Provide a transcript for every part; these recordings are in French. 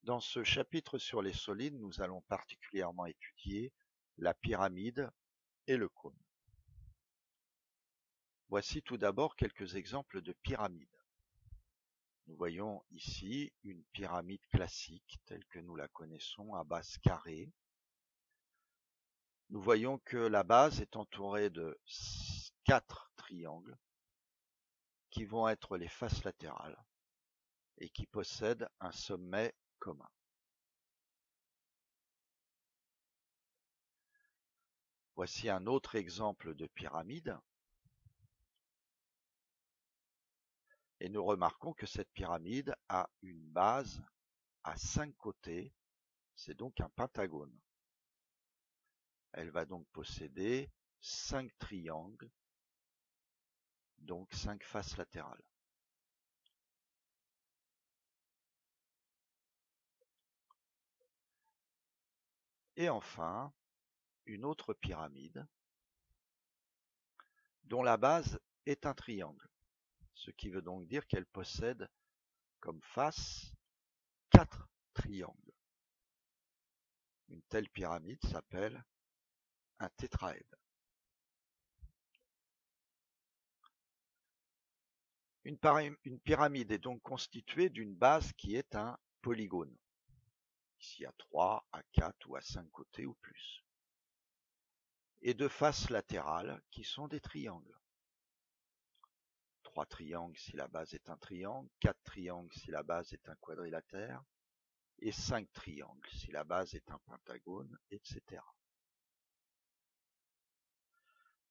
Dans ce chapitre sur les solides, nous allons particulièrement étudier la pyramide et le cône. Voici tout d'abord quelques exemples de pyramides. Nous voyons ici une pyramide classique telle que nous la connaissons à base carrée. Nous voyons que la base est entourée de 4 triangles qui vont être les faces latérales et qui possèdent un sommet commun. Voici un autre exemple de pyramide. Et nous remarquons que cette pyramide a une base à 5 côtés, c'est donc un pentagone. Elle va donc posséder 5 triangles, donc 5 faces latérales. Et enfin, une autre pyramide dont la base est un triangle, ce qui veut donc dire qu'elle possède comme face 4 triangles. Une telle pyramide s'appelle un tétraède. Une pyramide est donc constituée d'une base qui est un polygone. Ici à 3, à 4 ou à 5 côtés ou plus. Et de faces latérales qui sont des triangles. 3 triangles si la base est un triangle, 4 triangles si la base est un quadrilatère, et 5 triangles si la base est un pentagone, etc.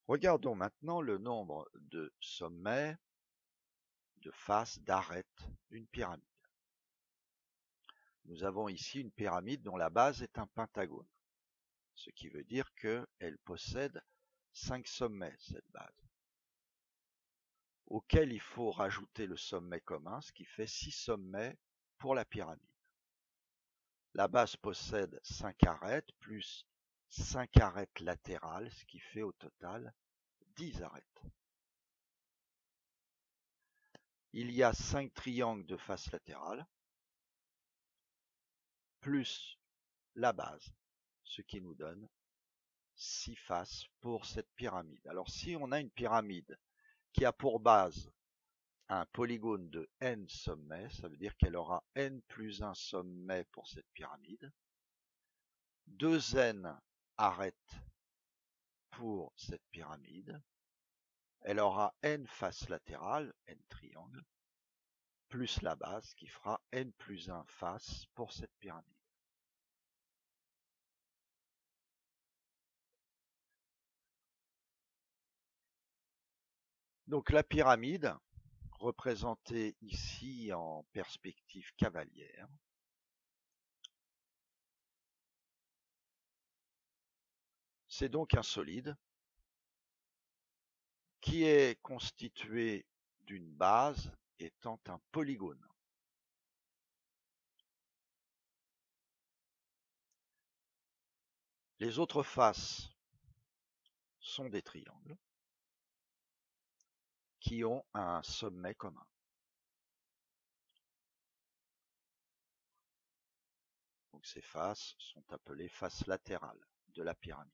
Regardons maintenant le nombre de sommets, de faces, d'arêtes d'une pyramide. Nous avons ici une pyramide dont la base est un pentagone, ce qui veut dire qu'elle possède 5 sommets, cette base, auquel il faut rajouter le sommet commun, ce qui fait 6 sommets pour la pyramide. La base possède 5 arêtes plus 5 arêtes latérales, ce qui fait au total 10 arêtes. Il y a 5 triangles de face latérale, plus la base, ce qui nous donne 6 faces pour cette pyramide. Alors si on a une pyramide qui a pour base un polygone de n sommets, ça veut dire qu'elle aura n plus 1 sommet pour cette pyramide, 2n arêtes pour cette pyramide, elle aura n faces latérales, n triangles, plus la base qui fera n plus 1 faces pour cette pyramide. Donc la pyramide, représentée ici en perspective cavalière, c'est donc un solide qui est constitué d'une base étant un polygone. Les autres faces sont des triangles qui ont un sommet commun. Donc ces faces sont appelées faces latérales de la pyramide.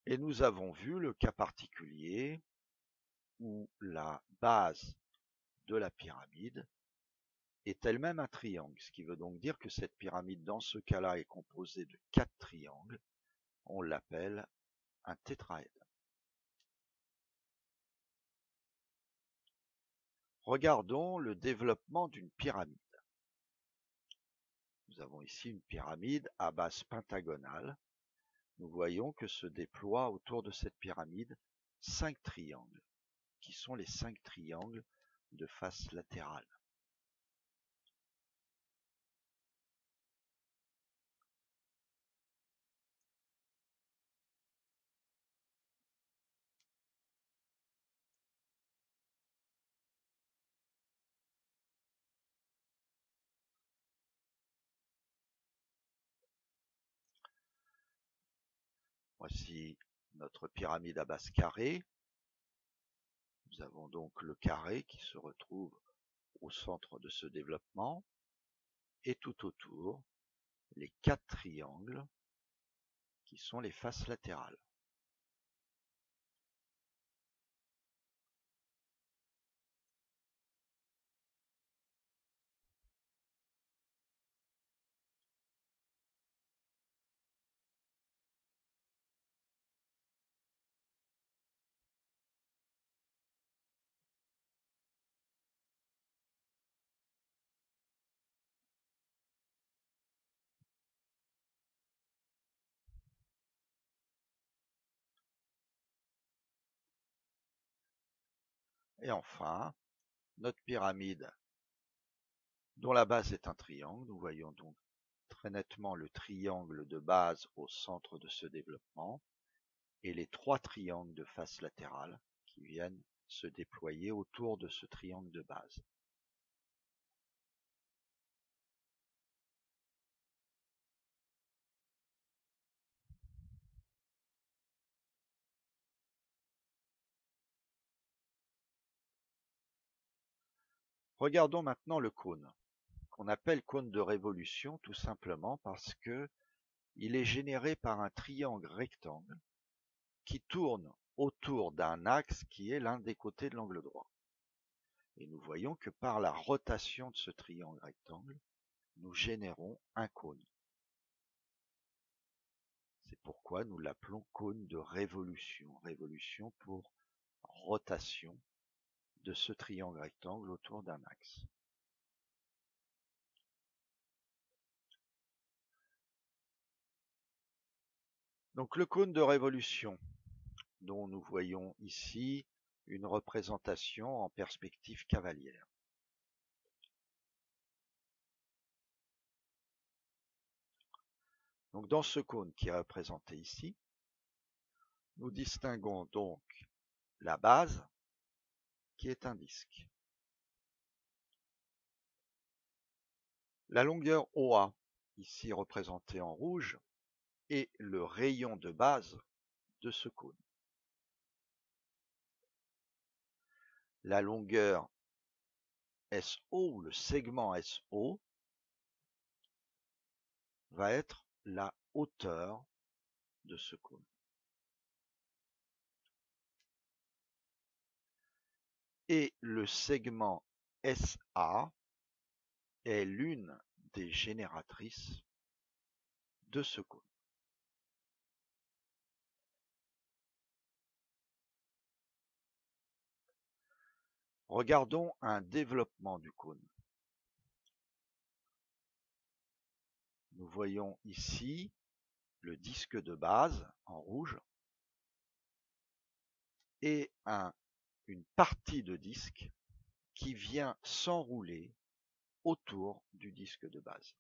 Et nous avons vu le cas particulier où la base de la pyramide est elle-même un triangle, ce qui veut donc dire que cette pyramide, dans ce cas-là, est composée de 4 triangles. On l'appelle un tétraède. Regardons le développement d'une pyramide. Nous avons ici une pyramide à base pentagonale. Nous voyons que se déploient autour de cette pyramide 5 triangles, qui sont les 5 triangles de face latérale. Voici notre pyramide à base carrée. Nous avons donc le carré qui se retrouve au centre de ce développement, et tout autour, les 4 triangles qui sont les faces latérales. Et enfin, notre pyramide, dont la base est un triangle. Nous voyons donc très nettement le triangle de base au centre de ce développement et les 3 triangles de face latérale qui viennent se déployer autour de ce triangle de base. Regardons maintenant le cône, qu'on appelle cône de révolution tout simplement parce que il est généré par un triangle rectangle qui tourne autour d'un axe qui est l'un des côtés de l'angle droit. Et nous voyons que par la rotation de ce triangle rectangle, nous générons un cône. C'est pourquoi nous l'appelons cône de révolution. Révolution pour rotation de ce triangle rectangle autour d'un axe. Donc le cône de révolution, dont nous voyons ici une représentation en perspective cavalière. Donc dans ce cône qui est représenté ici, nous distinguons donc la base qui est un disque. La longueur OA, ici représentée en rouge, est le rayon de base de ce cône. La longueur SO, ou le segment SO, va être la hauteur de ce cône. Et le segment SA est l'une des génératrices de ce cône. Regardons un développement du cône. Nous voyons ici le disque de base en rouge et une partie de disque qui vient s'enrouler autour du disque de base.